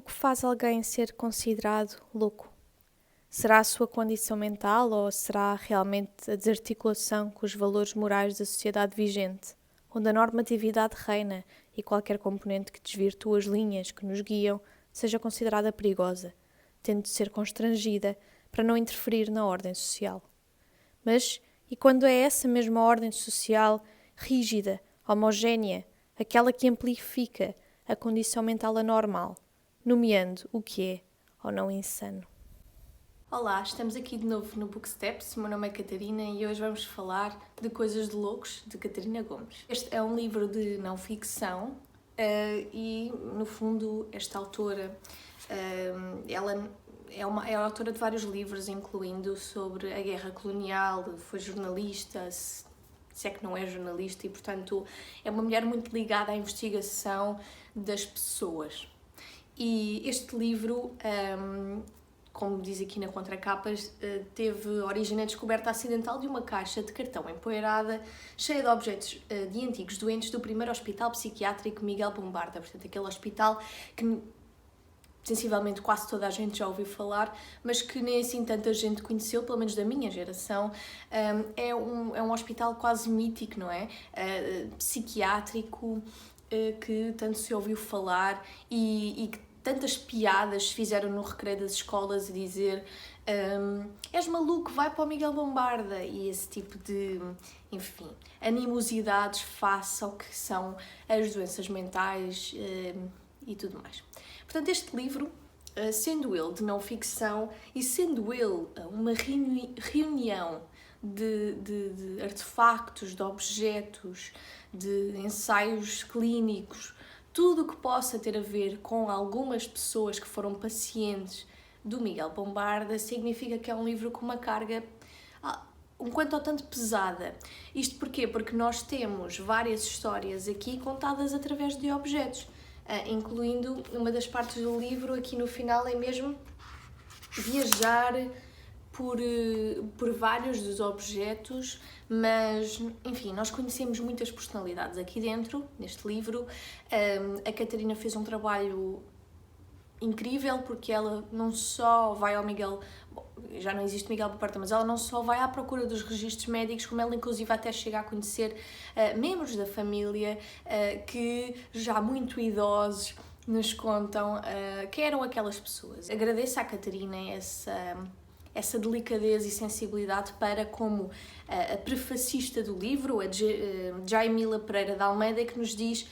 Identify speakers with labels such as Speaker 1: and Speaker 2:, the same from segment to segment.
Speaker 1: que faz alguém ser considerado louco? Será a sua condição mental ou será realmente a desarticulação com os valores morais da sociedade vigente, onde a normatividade reina e qualquer componente que desvirtua as linhas que nos guiam seja considerada perigosa, tendo de ser constrangida para não interferir na ordem social? Mas, e quando é essa mesma ordem social, rígida, homogénea, aquela que amplifica a condição mental anormal, nomeando o que é ou não insano?
Speaker 2: Olá, estamos aqui de novo no Booksteps. O meu nome é Catarina e hoje vamos falar de Coisas de Loucos, de Catarina Gomes. Este é um livro de não ficção e, no fundo, esta autora, ela é autora de vários livros, incluindo sobre a guerra colonial, foi jornalista, se é que não é jornalista, e, portanto, é uma mulher muito ligada à investigação das pessoas. E este livro, como diz aqui na contracapa, teve origem na descoberta acidental de uma caixa de cartão empoeirada, cheia de objetos de antigos doentes do primeiro hospital psiquiátrico Miguel Bombarda. Portanto, aquele hospital que sensivelmente quase toda a gente já ouviu falar, mas que nem assim tanta gente conheceu, pelo menos da minha geração. É um hospital quase mítico, não é? Psiquiátrico, que tanto se ouviu falar e que tantas piadas se fizeram no recreio das escolas a dizer és maluco, vai para o Miguel Bombarda, e esse tipo de, enfim, animosidades face ao que são as doenças mentais e tudo mais. Portanto, este livro, sendo ele de não ficção e sendo ele uma reunião de artefactos, de objetos, de ensaios clínicos, tudo o que possa ter a ver com algumas pessoas que foram pacientes do Miguel Bombarda, significa que é um livro com uma carga um quanto ao tanto pesada. Isto porquê? Porque nós temos várias histórias aqui contadas através de objetos, incluindo uma das partes do livro, aqui no final, é mesmo viajar por vários dos objetos, mas, enfim, nós conhecemos muitas personalidades aqui dentro, neste livro. A Catarina fez um trabalho incrível, porque ela não só vai ao Miguel, já não existe Miguel Bombarda, mas ela não só vai à procura dos registros médicos, como ela inclusive até chega a conhecer membros da família que já muito idosos nos contam que eram aquelas pessoas. Agradeço à Catarina essa delicadeza e sensibilidade para, como a prefacista do livro, a Jaimila Pereira de Almeida, que nos diz: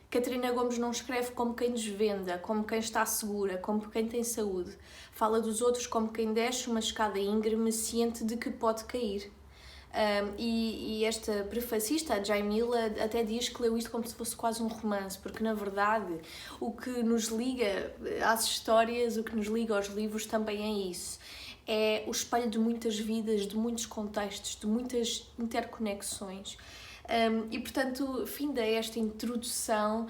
Speaker 2: Catarina Gomes não escreve como quem desvenda, como quem está segura, como quem tem saúde. Fala dos outros como quem desce uma escada íngreme, ciente de que pode cair. E esta prefacista, a Jaimila, até diz que leu isto como se fosse quase um romance, porque na verdade o que nos liga às histórias, o que nos liga aos livros também é isso. É o espelho de muitas vidas, de muitos contextos, de muitas interconexões. E portanto, finda esta introdução,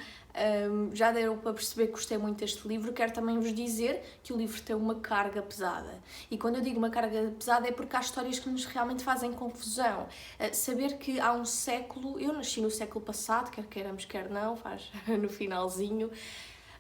Speaker 2: já deu para perceber que gostei muito deste livro. Quero também vos dizer que o livro tem uma carga pesada. E quando eu digo uma carga pesada é porque há histórias que nos realmente fazem confusão. Saber que há um século, eu nasci no século passado, quer queiramos, quer não, faz no finalzinho,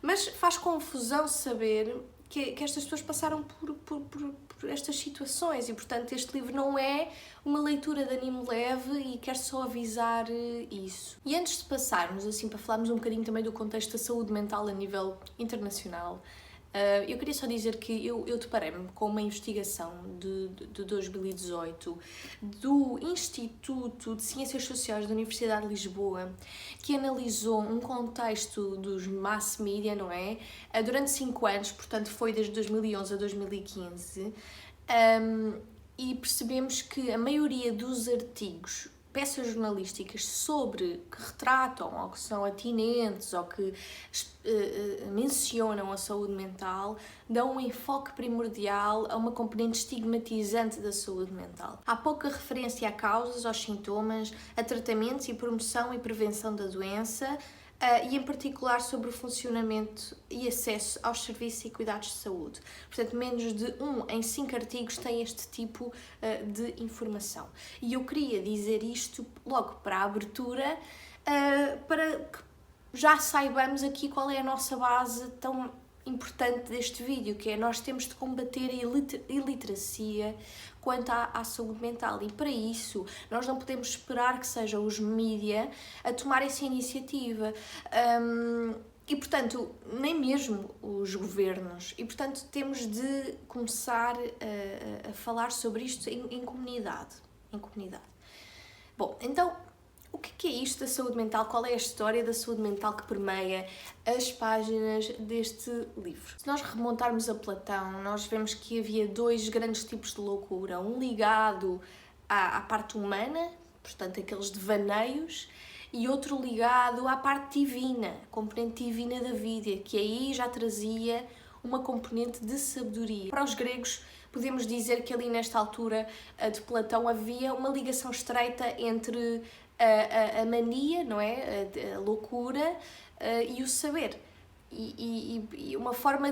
Speaker 2: mas faz confusão saber que estas pessoas passaram por estas situações, e portanto este livro não é uma leitura de ânimo leve e quero só avisar isso. E antes de passarmos assim para falarmos um bocadinho também do contexto da saúde mental a nível internacional, eu queria só dizer que eu deparei-me com uma investigação de 2018 do Instituto de Ciências Sociais da Universidade de Lisboa, que analisou um contexto dos mass media, não é? Durante 5 anos, portanto foi desde 2011 a 2015, e percebemos que a maioria dos artigos, peças jornalísticas que retratam ou que são atinentes ou que mencionam a saúde mental, dão um enfoque primordial a uma componente estigmatizante da saúde mental. Há pouca referência a causas, aos sintomas, a tratamentos e promoção e prevenção da doença, e em particular sobre o funcionamento e acesso aos serviços e cuidados de saúde. Portanto, menos de 1 em 5 artigos tem este tipo de informação. E eu queria dizer isto logo para a abertura, para que já saibamos aqui qual é a nossa base tão importante deste vídeo, que é nós temos de combater a iliteracia quanto à saúde mental, e para isso nós não podemos esperar que sejam os mídia a tomar essa iniciativa. E, portanto, nem mesmo os governos. E, portanto, temos de começar a falar sobre isto em comunidade. Bom, então, o que é isto da saúde mental? Qual é a história da saúde mental que permeia as páginas deste livro? Se nós remontarmos a Platão, nós vemos que havia dois grandes tipos de loucura. Um ligado à parte humana, portanto, aqueles devaneios, e outro ligado à parte divina, a componente divina da vida, que aí já trazia uma componente de sabedoria. Para os gregos, podemos dizer que ali nesta altura de Platão havia uma ligação estreita entre a mania, não é? A loucura e o saber. E uma forma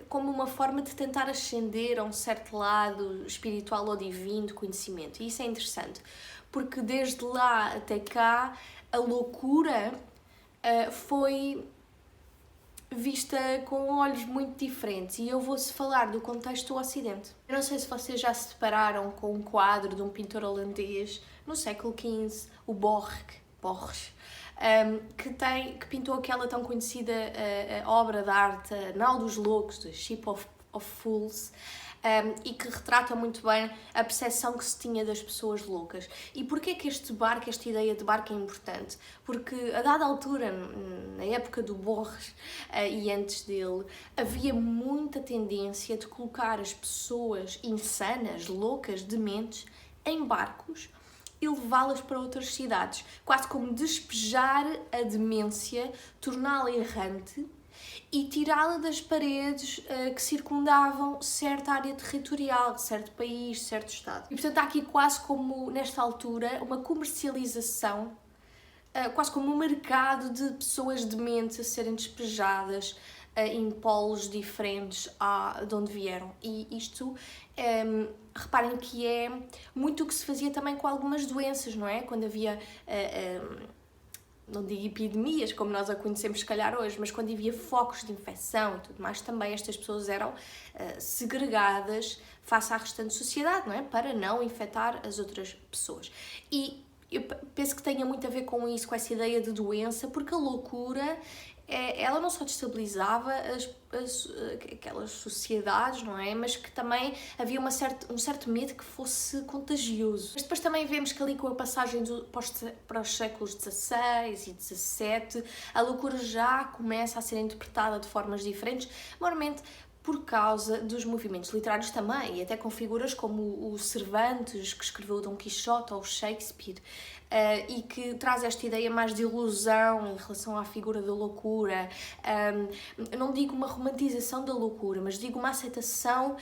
Speaker 2: como uma forma de tentar ascender a um certo lado espiritual ou divino de conhecimento. E isso é interessante, porque desde lá até cá a loucura foi vista com olhos muito diferentes, e eu vou-se falar do contexto do Ocidente. Eu não sei se vocês já se depararam com um quadro de um pintor holandês no século XV, o Borges, que pintou aquela tão conhecida obra de arte, Nau dos Loucos, The Ship of Fools, e que retrata muito bem a percepção que se tinha das pessoas loucas. E porquê que esta ideia de barco é importante? Porque a dada altura, na época do Borges e antes dele, havia muita tendência de colocar as pessoas insanas, loucas, dementes, em barcos e levá-las para outras cidades, quase como despejar a demência, torná-la errante e tirá-la das paredes que circundavam certa área territorial, certo país, certo estado. E portanto há aqui quase como, nesta altura, uma comercialização, quase como um mercado de pessoas dementes a serem despejadas em polos diferentes de onde vieram. E isto, reparem que é muito o que se fazia também com algumas doenças, não é? Quando havia... não digo epidemias, como nós a conhecemos se calhar hoje, mas quando havia focos de infecção e tudo mais, também estas pessoas eram segregadas face à restante sociedade, não é? Para não infectar as outras pessoas. E eu penso que tenha muito a ver com isso, com essa ideia de doença, porque a loucura, ela não só destabilizava aquelas sociedades, não é? Mas que também havia um certo medo que fosse contagioso. Mas depois também vemos que ali com a passagem para os séculos XVI e XVII, a loucura já começa a ser interpretada de formas diferentes, normalmente por causa dos movimentos literários também, e até com figuras como o Cervantes, que escreveu Dom Quixote, ou o Shakespeare, e que traz esta ideia mais de ilusão em relação à figura da loucura. Não digo uma romantização da loucura, mas digo uma aceitação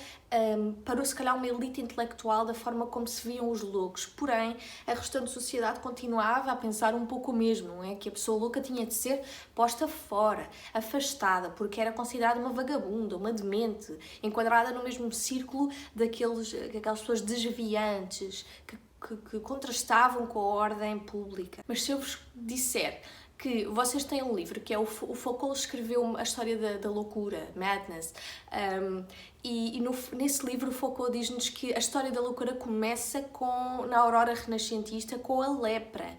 Speaker 2: para, se calhar, uma elite intelectual da forma como se viam os loucos. Porém, a restante sociedade continuava a pensar um pouco o mesmo, não é? Que a pessoa louca tinha de ser posta fora, afastada, porque era considerada uma vagabunda, uma demente, enquadrada no mesmo círculo daquelas pessoas desviantes, que contrastavam com a ordem pública. Mas se eu vos disser que vocês têm um livro que é o Foucault escreveu a história da loucura, Madness, nesse livro o Foucault diz-nos que a história da loucura começa na aurora renascentista com a lepra.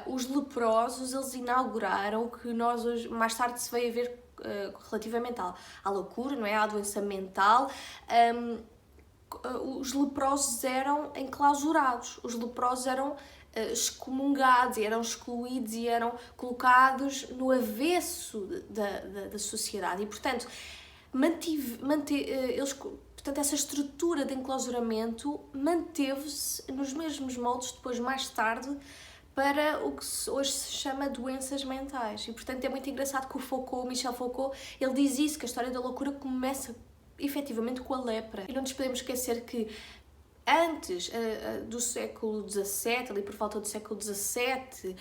Speaker 2: Os leprosos, eles inauguraram o que nós hoje, mais tarde se veio a ver relativamente à loucura, não é? À doença mental. Os leprosos eram enclausurados, os leprosos eram excomungados, eram excluídos e eram colocados no avesso da sociedade. E, portanto, portanto, essa estrutura de enclausuramento manteve-se nos mesmos moldes depois, mais tarde, para o que hoje se chama doenças mentais. E, portanto, é muito engraçado que Michel Foucault, ele diz isso, que a história da loucura começa efetivamente com a lepra. E não nos podemos esquecer que antes do século XVII, ali por volta do século XVII,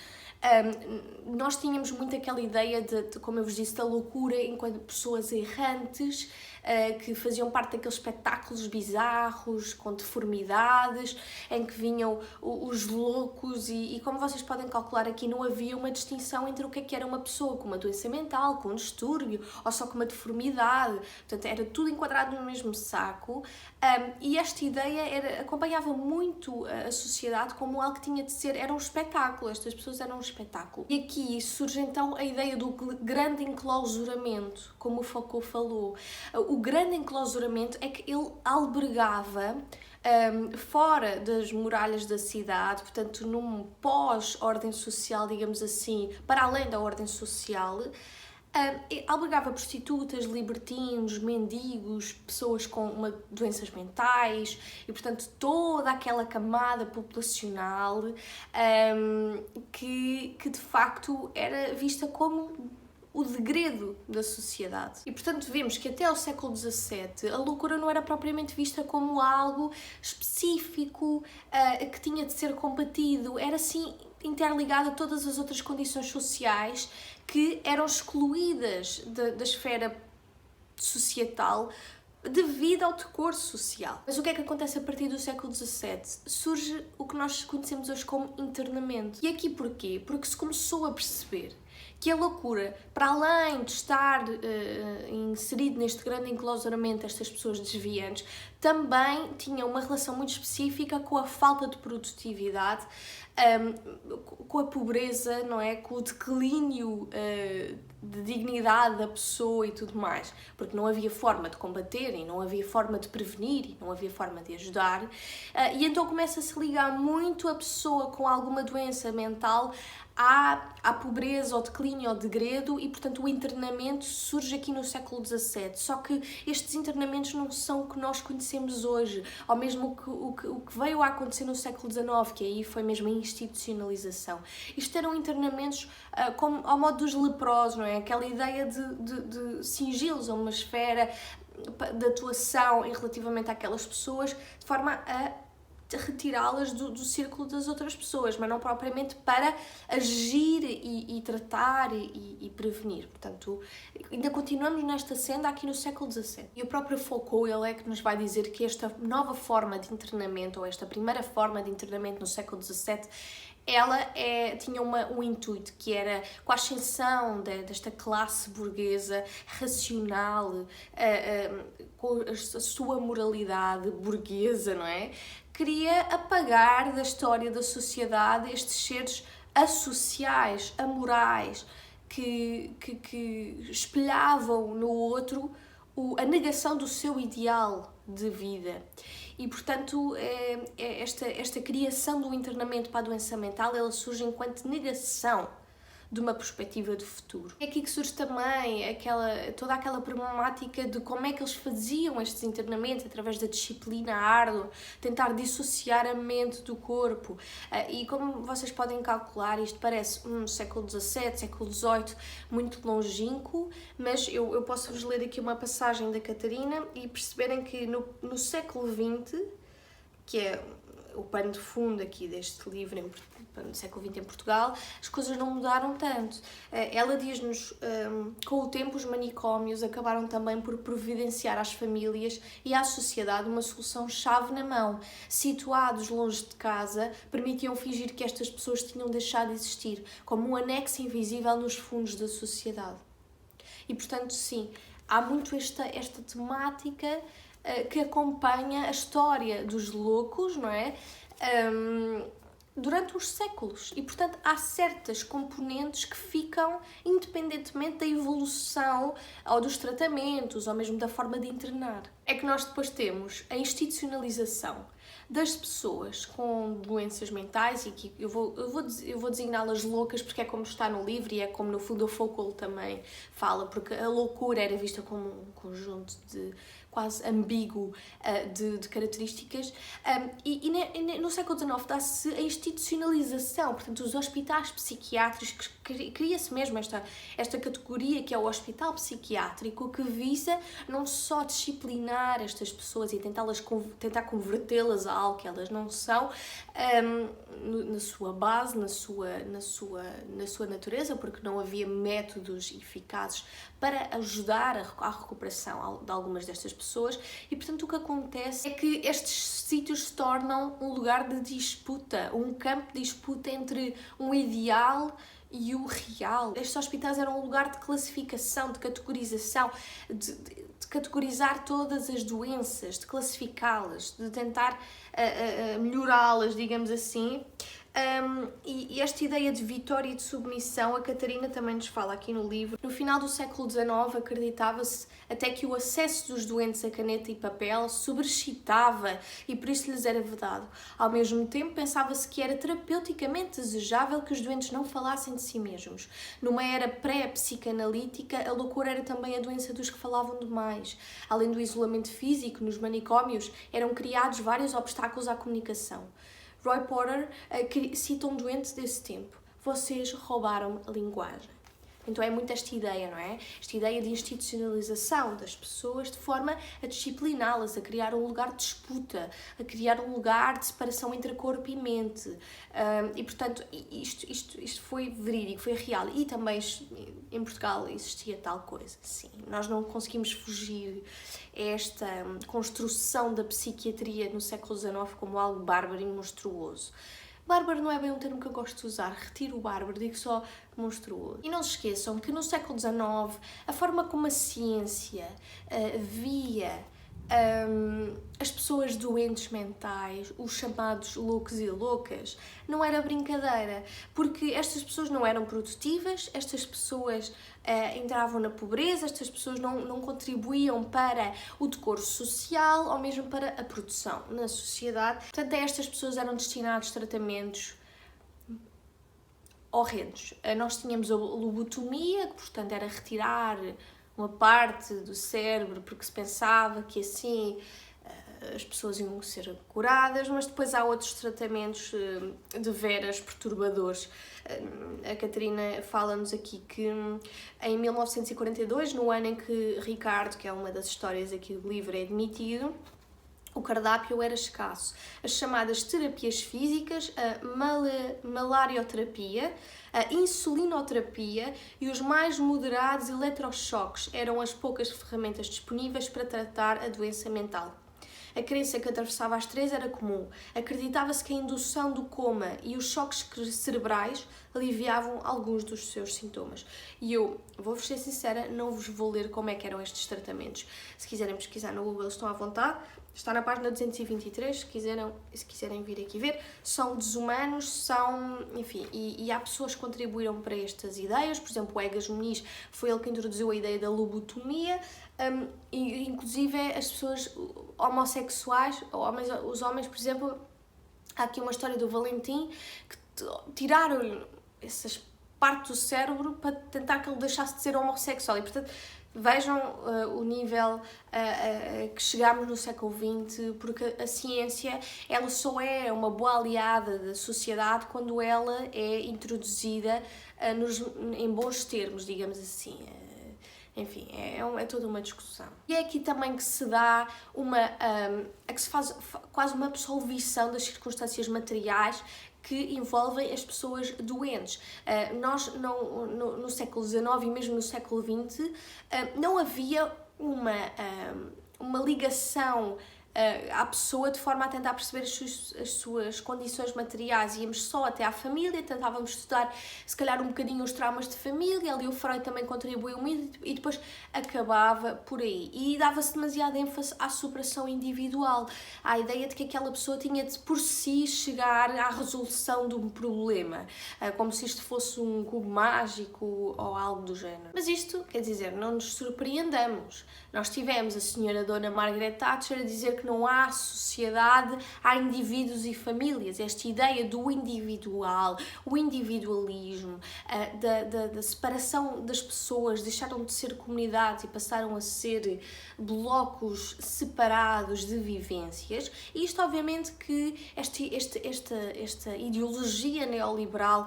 Speaker 2: nós tínhamos muito aquela ideia de, como eu vos disse, da loucura enquanto pessoas errantes, que faziam parte daqueles espetáculos bizarros, com deformidades, em que vinham os loucos e como vocês podem calcular aqui, não havia uma distinção entre o que era uma pessoa com uma doença mental, com um distúrbio, ou só com uma deformidade. Portanto, era tudo enquadrado no mesmo saco, e esta ideia acompanhava muito a sociedade como algo que tinha de ser, era um espetáculo, estas pessoas eram um espetáculo. E aqui surge então a ideia do grande enclausuramento, como o Foucault falou. O grande enclausuramento é que ele albergava fora das muralhas da cidade, portanto num pós-ordem social, digamos assim, para além da ordem social, albergava prostitutas, libertinos, mendigos, pessoas com doenças mentais e, portanto, toda aquela camada populacional que de facto era vista como o degredo da sociedade. E, portanto, vemos que até ao século XVII a loucura não era propriamente vista como algo específico, que tinha de ser combatido, era sim interligado a todas as outras condições sociais que eram excluídas da esfera societal devido ao decor social. Mas o que é que acontece a partir do século XVII? Surge o que nós conhecemos hoje como internamento. E aqui porquê? Porque se começou a perceber que a loucura, para além de estar inserido neste grande enclausuramento destas pessoas desviantes, também tinha uma relação muito específica com a falta de produtividade, com a pobreza, não é? Com o declínio de dignidade da pessoa e tudo mais, porque não havia forma de combater e não havia forma de prevenir e não havia forma de ajudar, e então começa-se a ligar muito a pessoa com alguma doença mental à pobreza, ao declínio, ao degredo, e portanto o internamento surge aqui no século XVII. Só que estes internamentos não são o que nós conhecemos hoje, ou mesmo o que veio a acontecer no século XIX, que aí foi mesmo a institucionalização. Isto eram internamentos como ao modo dos leprosos, não é? Aquela ideia de cingi-los a uma esfera de atuação relativamente àquelas pessoas, de forma a retirá-las do círculo das outras pessoas, mas não propriamente para agir e tratar e prevenir. Portanto, ainda continuamos nesta senda aqui no século XVII. E o próprio Foucault, ele é que nos vai dizer que esta nova forma de internamento, ou esta primeira forma de internamento no século XVII, ela tinha um intuito, que era com a ascensão desta classe burguesa racional, com a sua moralidade burguesa, não é? Queria apagar da história da sociedade estes seres associais, amorais, que espelhavam no outro a negação do seu ideal de vida. E, portanto, esta criação do internamento para a doença mental, ela surge enquanto negação de uma perspectiva de futuro. É aqui que surge também toda aquela problemática de como é que eles faziam estes internamentos através da disciplina árdua, tentar dissociar a mente do corpo. E como vocês podem calcular, isto parece século XVII, século XVIII, muito longínquo, mas eu posso-vos ler aqui uma passagem da Catarina e perceberem que no século XX, que é o pano de fundo aqui deste livro no século XX em Portugal, as coisas não mudaram tanto. Ela diz-nos, com o tempo os manicômios acabaram também por providenciar às famílias e à sociedade uma solução-chave na mão. Situados longe de casa, permitiam fingir que estas pessoas tinham deixado de existir, como um anexo invisível nos fundos da sociedade. E, portanto, sim, há muito esta temática que acompanha a história dos loucos, não é? Durante os séculos. E, portanto, há certas componentes que ficam independentemente da evolução ou dos tratamentos ou mesmo da forma de internar. É que nós depois temos a institucionalização das pessoas com doenças mentais, e que eu vou designá-las loucas porque é como está no livro e é como no fundo o Foucault também fala, porque a loucura era vista como um conjunto de quase ambíguo de características. No século XIX dá-se a institucionalização, portanto, os hospitais psiquiátricos, cria-se mesmo esta categoria que é o hospital psiquiátrico, que visa não só disciplinar estas pessoas e tentar convertê-las a algo que elas não são, na sua base, na sua natureza, porque não havia métodos eficazes para ajudar à recuperação de algumas destas pessoas, e portanto o que acontece é que estes sítios se tornam um lugar de disputa, um campo de disputa entre um ideal e o real. Estes hospitais eram um lugar de classificação, de categorização, de categorizar todas as doenças, de classificá-las, de tentar melhorá-las, digamos assim. E esta ideia de vitória e de submissão, a Catarina também nos fala aqui no livro. No final do século XIX acreditava-se até que o acesso dos doentes a caneta e papel sobrescitava e por isso lhes era vedado. Ao mesmo tempo, pensava-se que era terapeuticamente desejável que os doentes não falassem de si mesmos. Numa era pré-psicanalítica, a loucura era também a doença dos que falavam demais. Além do isolamento físico, nos manicômios eram criados vários obstáculos à comunicação. Roy Porter cita um doente desse tempo: vocês roubaram a linguagem. Então é muito esta ideia, não é? Esta ideia de institucionalização das pessoas de forma a discipliná-las, a criar um lugar de disputa, a criar um lugar de separação entre corpo e mente. E portanto, isto foi verídico, foi real. E também em Portugal existia tal coisa. Sim, nós não conseguimos fugir a esta construção da psiquiatria no século XIX como algo bárbaro e monstruoso. Bárbaro não é bem um termo que eu gosto de usar, retiro o bárbaro, digo só monstruoso. E não se esqueçam que no século XIX a forma como a ciência via as pessoas doentes mentais, os chamados loucos e loucas, não era brincadeira, porque estas pessoas não eram produtivas, estas pessoas entravam na pobreza, estas pessoas não contribuíam para o decoro social ou mesmo para a produção na sociedade. Portanto, estas pessoas eram destinadas a tratamentos horrendos. Nós tínhamos a lobotomia, que portanto era retirar uma parte do cérebro porque se pensava que assim as pessoas iam ser curadas, mas depois há outros tratamentos de veras perturbadores. A Catarina fala-nos aqui que em 1942, no ano em que Ricardo, que é uma das histórias aqui do livro, é demitido, o cardápio era escasso. As chamadas terapias físicas, a malarioterapia, a insulinoterapia e os mais moderados eletrochoques eram as poucas ferramentas disponíveis para tratar a doença mental. A crença que atravessava as três era comum. Acreditava-se que a indução do coma e os choques cerebrais aliviavam alguns dos seus sintomas. E eu, vou-vos ser sincera, não vos vou ler como é que eram estes tratamentos. Se quiserem pesquisar no Google, estão à vontade. Está na página 223, se quiserem vir aqui ver. São desumanos, enfim, e há pessoas que contribuíram para estas ideias. Por exemplo, o Egas Muniz foi ele que introduziu a ideia da lobotomia, e inclusive as pessoas homossexuais, os homens, por exemplo, há aqui uma história do Valentim, que tiraram-lhe essas partes do cérebro para tentar que ele deixasse de ser homossexual. E, portanto, vejam o nível que chegámos no século XX, porque a ciência ela só é uma boa aliada da sociedade quando ela é introduzida em bons termos, digamos assim. Enfim, é toda uma discussão. E é aqui também que se dá que se faz quase uma absolvição das circunstâncias materiais que envolvem as pessoas doentes. Nós, no século XIX e mesmo no século XX, não havia uma ligação à pessoa de forma a tentar perceber as suas condições materiais. Íamos só até à família, tentávamos estudar se calhar um bocadinho os traumas de família, ali o Freud também contribuiu muito e depois acabava por aí. E dava-se demasiada ênfase à superação individual, à ideia de que aquela pessoa tinha de por si chegar à resolução de um problema, como se isto fosse um cubo mágico ou algo do género. Mas isto, quer dizer, não nos surpreendamos. Nós tivemos a senhora Dona Margaret Thatcher a dizer que que não há sociedade, há indivíduos e famílias. Esta ideia do individual, o individualismo, da separação das pessoas, deixaram de ser comunidades e passaram a ser blocos separados de vivências. E isto, obviamente, que esta ideologia neoliberal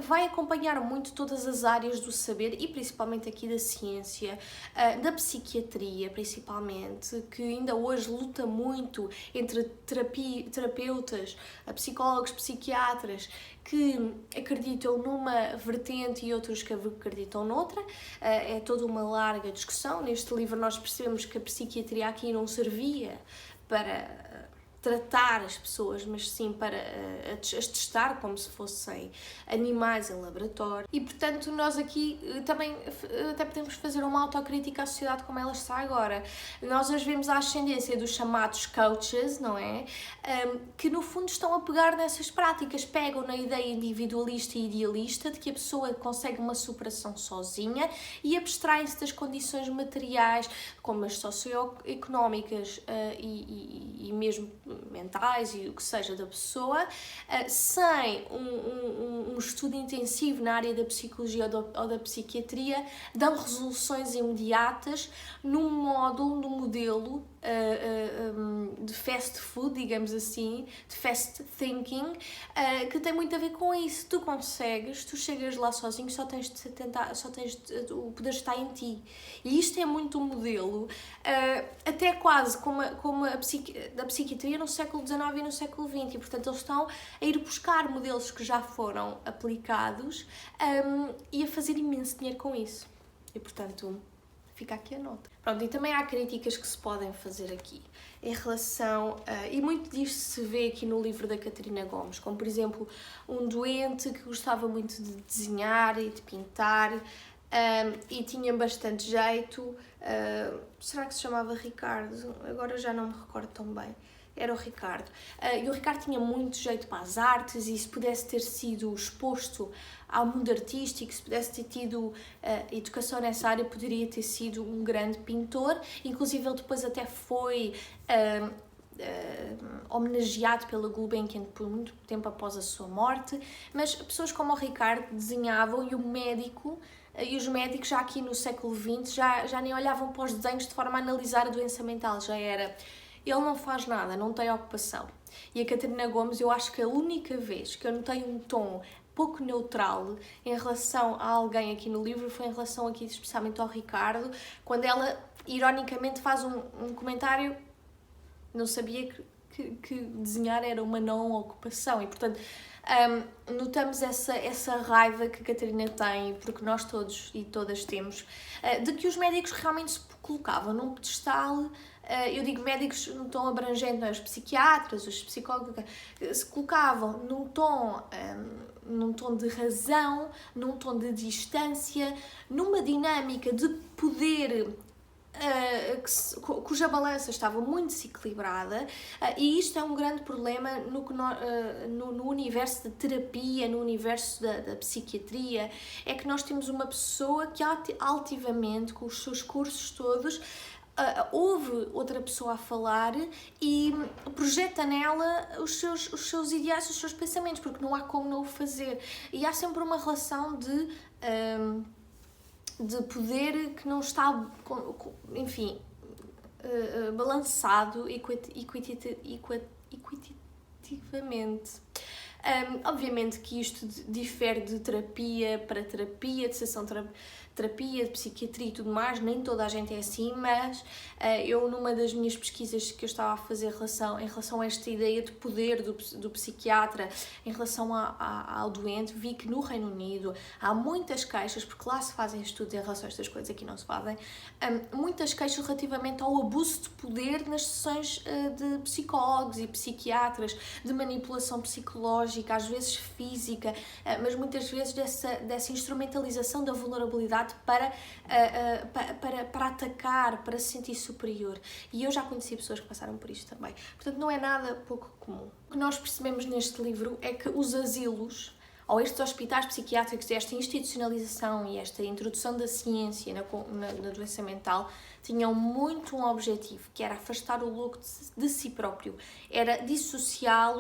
Speaker 2: vai acompanhar muito todas as áreas do saber e principalmente aqui da ciência, da psiquiatria principalmente, que ainda hoje luta muito entre terapeutas, psicólogos, psiquiatras, que acreditam numa vertente e outros que acreditam noutra. É toda uma larga discussão. Neste livro nós percebemos que a psiquiatria aqui não servia para tratar as pessoas, mas sim para as testar como se fossem animais em laboratório. E, portanto, nós aqui também até podemos fazer uma autocrítica à sociedade como ela está agora. Nós hoje vemos a ascendência dos chamados coaches, não é? Que, no fundo, estão a pegar nessas práticas, pegam na ideia individualista e idealista de que a pessoa consegue uma superação sozinha e abstraem-se das condições materiais, como as socioeconómicas e mesmo mentais e o que seja da pessoa, sem um estudo intensivo na área da psicologia ou da psiquiatria, dão resoluções imediatas num modelo de fast food, digamos assim, de fast thinking, que tem muito a ver com isso. Tu consegues, tu chegas lá sozinho, só tens o poder está em ti. E isto é muito um modelo, até quase como da psiquiatria no século XIX e no século XX, e portanto eles estão a ir buscar modelos que já foram aplicados e a fazer imenso dinheiro com isso. E portanto, fica aqui a nota. Pronto, e também há críticas que se podem fazer aqui em relação, e muito disto se vê aqui no livro da Catarina Gomes, como por exemplo um doente que gostava muito de desenhar e de pintar e tinha bastante jeito, será que se chamava Ricardo? Agora já não me recordo tão bem. Era o Ricardo. E o Ricardo tinha muito jeito para as artes e se pudesse ter sido exposto ao mundo artístico, se pudesse ter tido educação nessa área, poderia ter sido um grande pintor. Inclusive ele depois até foi homenageado pela Gulbenkian por muito tempo após a sua morte. Mas pessoas como o Ricardo desenhavam e os médicos já aqui no século XX já nem olhavam para os desenhos de forma a analisar a doença mental. Já era... Ele não faz nada, não tem ocupação. E a Catarina Gomes, eu acho que a única vez que eu notei um tom pouco neutral em relação a alguém aqui no livro foi em relação aqui especialmente ao Ricardo, quando ela ironicamente faz um comentário, não sabia que desenhar era uma não ocupação e portanto notamos essa raiva que a Catarina tem, porque nós todos e todas temos, de que os médicos realmente se colocavam num pedestal. Eu digo médicos num tom abrangente, não é? Os psiquiatras, os psicólogos, se colocavam num tom de razão, num tom de distância, numa dinâmica de poder cuja balança estava muito desequilibrada, e isto é um grande problema no universo da terapia, no universo da psiquiatria, é que nós temos uma pessoa que altivamente, com os seus cursos todos, ouve outra pessoa a falar e projeta nela os seus ideais, os seus pensamentos, porque não há como não o fazer. E há sempre uma relação de poder que não está, enfim, balançado equitativamente. Obviamente que isto difere de terapia para terapia, de sessão terapia, de psiquiatria e tudo mais, nem toda a gente é assim, mas eu numa das minhas pesquisas que eu estava a fazer em relação a esta ideia de poder do psiquiatra em relação ao doente, vi que no Reino Unido há muitas queixas, porque lá se fazem estudos em relação a estas coisas, aqui não se fazem, muitas queixas relativamente ao abuso de poder nas sessões de psicólogos e psiquiatras, de manipulação psicológica, às vezes física, mas muitas vezes dessa instrumentalização da vulnerabilidade para atacar, para se sentir superior. E eu já conheci pessoas que passaram por isto também. Portanto, não é nada pouco comum. O que nós percebemos neste livro é que os asilos, ou estes hospitais psiquiátricos, esta institucionalização e esta introdução da ciência na doença mental tinham muito um objetivo, que era afastar o louco de si próprio, era dissociar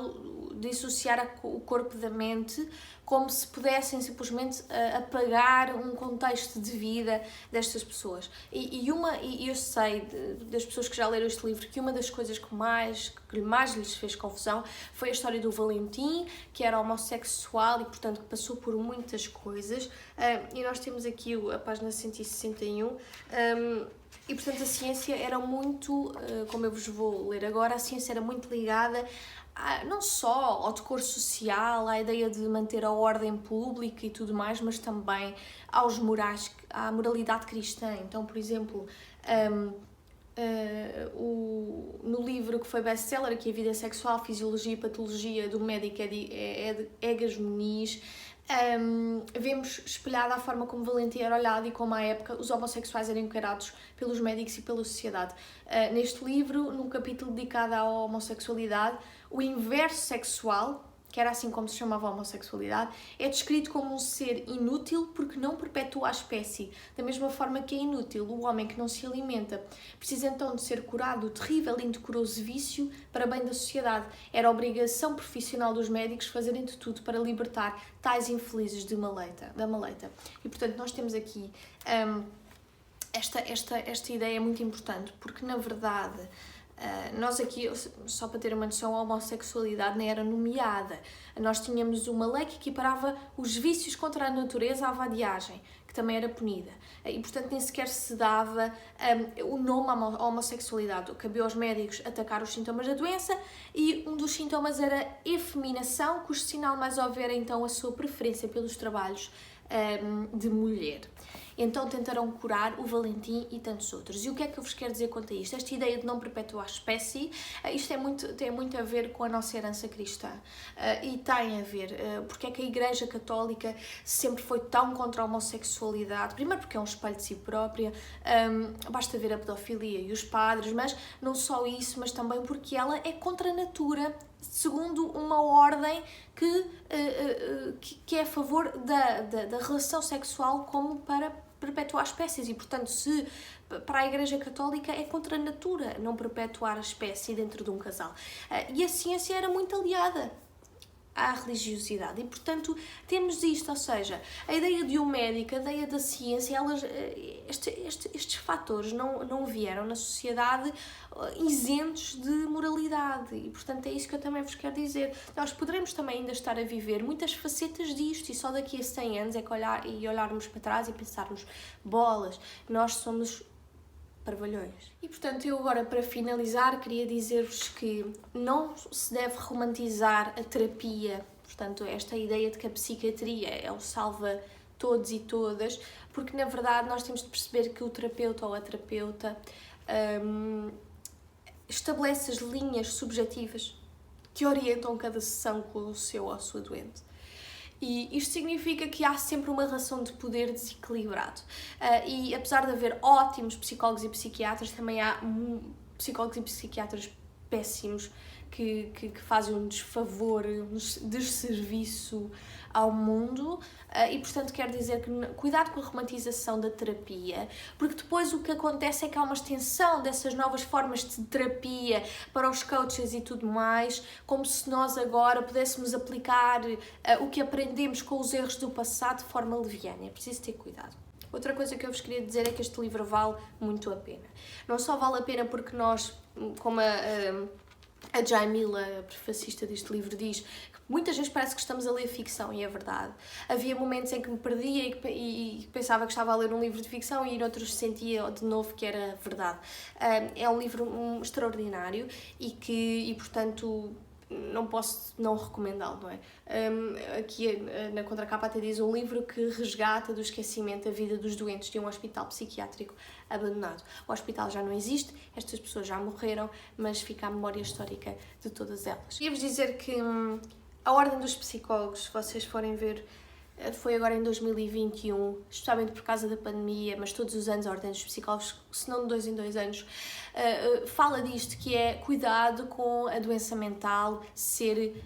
Speaker 2: o corpo da mente, como se pudessem simplesmente apagar um contexto de vida destas pessoas. E eu sei das pessoas que já leram este livro que uma das coisas que mais lhes fez confusão foi a história do Valentim, que era homossexual e, portanto, que passou por muitas coisas. E nós temos aqui a página 161. E, portanto, a ciência era muito, como eu vos vou ler agora, a ciência era muito ligada não só ao decoro social, à ideia de manter a ordem pública e tudo mais, mas também aos morais, à moralidade cristã. Então, por exemplo, no livro que foi best-seller, aqui A Vida Sexual, Fisiologia e Patologia, do médico Egas Muniz, vemos espelhada a forma como Valentim era olhado e como à época os homossexuais eram encarados pelos médicos e pela sociedade. Neste livro, num capítulo dedicado à homossexualidade, o inverso sexual, que era assim como se chamava a homossexualidade, é descrito como um ser inútil porque não perpetua a espécie. Da mesma forma que é inútil o homem que não se alimenta. Precisa então de ser curado do terrível e indecoroso vício para bem da sociedade. Era obrigação profissional dos médicos fazerem de tudo para libertar tais infelizes da maleita. E portanto nós temos aqui esta ideia muito importante, porque na verdade nós aqui, só para ter uma noção, a homossexualidade nem era nomeada. Nós tínhamos uma lei que equiparava os vícios contra a natureza à vadiagem, que também era punida. E, portanto, nem sequer se dava o nome à homossexualidade. Cabia aos médicos atacar os sintomas da doença e um dos sintomas era efeminação, cujo sinal mais óbvio era então a sua preferência pelos trabalhos de mulher. Então tentaram curar o Valentim e tantos outros. E o que é que eu vos quero dizer quanto a isto? Esta ideia de não perpetuar a espécie, isto tem muito a ver com a nossa herança cristã. E tem a ver, porque é que a Igreja Católica sempre foi tão contra a homossexualidade. Primeiro porque é um espelho de si própria, basta ver a pedofilia e os padres, mas não só isso, mas também porque ela é contra a natura, segundo uma ordem que é a favor da relação sexual como para perpetuar espécies e, portanto, se para a Igreja Católica é contra a natura não perpetuar a espécie dentro de um casal. E a ciência era muito aliada à religiosidade e, portanto, temos isto, ou seja, a ideia de um médico, a ideia da ciência, estes fatores não vieram na sociedade isentos de moralidade e, portanto, é isso que eu também vos quero dizer. Nós poderemos também ainda estar a viver muitas facetas disto e só daqui a 100 anos é que olharmos para trás e pensarmos, bolas, nós somos parvalhões. E, portanto, eu agora, para finalizar, queria dizer-vos que não se deve romantizar a terapia, portanto, esta ideia de que a psiquiatria é o salva todos e todas, porque, na verdade, nós temos de perceber que o terapeuta ou a terapeuta estabelece as linhas subjetivas que orientam cada sessão com o seu ou a sua doente. E isto significa que há sempre uma relação de poder desequilibrado. E apesar de haver ótimos psicólogos e psiquiatras, também há psicólogos e psiquiatras péssimos que fazem um desfavor, um desserviço ao mundo e, portanto, quero dizer que cuidado com a romantização da terapia, porque depois o que acontece é que há uma extensão dessas novas formas de terapia para os coaches e tudo mais, como se nós agora pudéssemos aplicar o que aprendemos com os erros do passado de forma leviana. É preciso ter cuidado. Outra coisa que eu vos queria dizer é que este livro vale muito a pena. Não só vale a pena porque nós, como a Jaimila, a prefacista deste livro, diz que muitas vezes parece que estamos a ler ficção, e é verdade. Havia momentos em que me perdia e pensava que estava a ler um livro de ficção e em outros sentia de novo que era verdade. É um livro extraordinário e portanto, não posso não recomendá-lo, não é? Aqui na contracapa até diz um livro que resgata do esquecimento a vida dos doentes de um hospital psiquiátrico abandonado. O hospital já não existe, estas pessoas já morreram, mas fica a memória histórica de todas elas. Queria-vos dizer que a Ordem dos Psicólogos, se vocês forem ver, foi agora em 2021, especialmente por causa da pandemia, mas todos os anos a Ordem dos Psicólogos, se não de 2 em 2 anos, fala disto, que é cuidado com a doença mental ser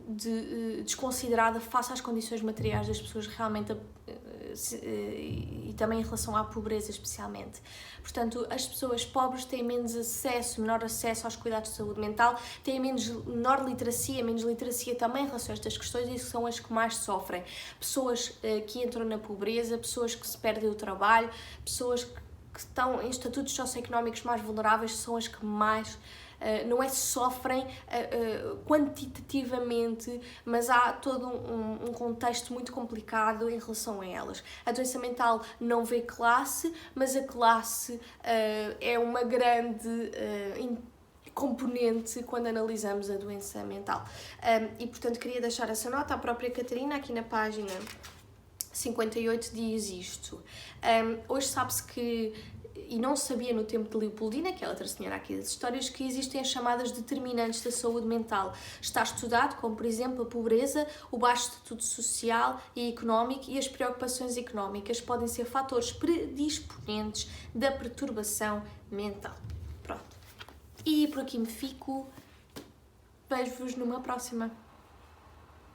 Speaker 2: desconsiderada face às condições materiais das pessoas realmente e também em relação à pobreza especialmente. Portanto, as pessoas pobres têm menor acesso aos cuidados de saúde mental, têm menor literacia, menos literacia também em relação a estas questões, e são as que mais sofrem. Pessoas que entram na pobreza, pessoas que se perdem o trabalho, pessoas que estão em estatutos socioeconómicos mais vulneráveis são as que mais não é sofrem quantitativamente, mas há todo um contexto muito complicado em relação a elas. A doença mental não vê classe, mas a classe é uma grande componente quando analisamos a doença mental. E, portanto, queria deixar essa nota. A própria Catarina, aqui na página 58, diz isto. Hoje sabe-se que, e não se sabia no tempo de Leopoldina, que é outra senhora aqui das histórias, que existem as chamadas determinantes da saúde mental. Está estudado, como por exemplo a pobreza, o baixo estatuto social e económico e as preocupações económicas podem ser fatores predisponentes da perturbação mental. Pronto. E por aqui me fico. Vejo-vos numa próxima.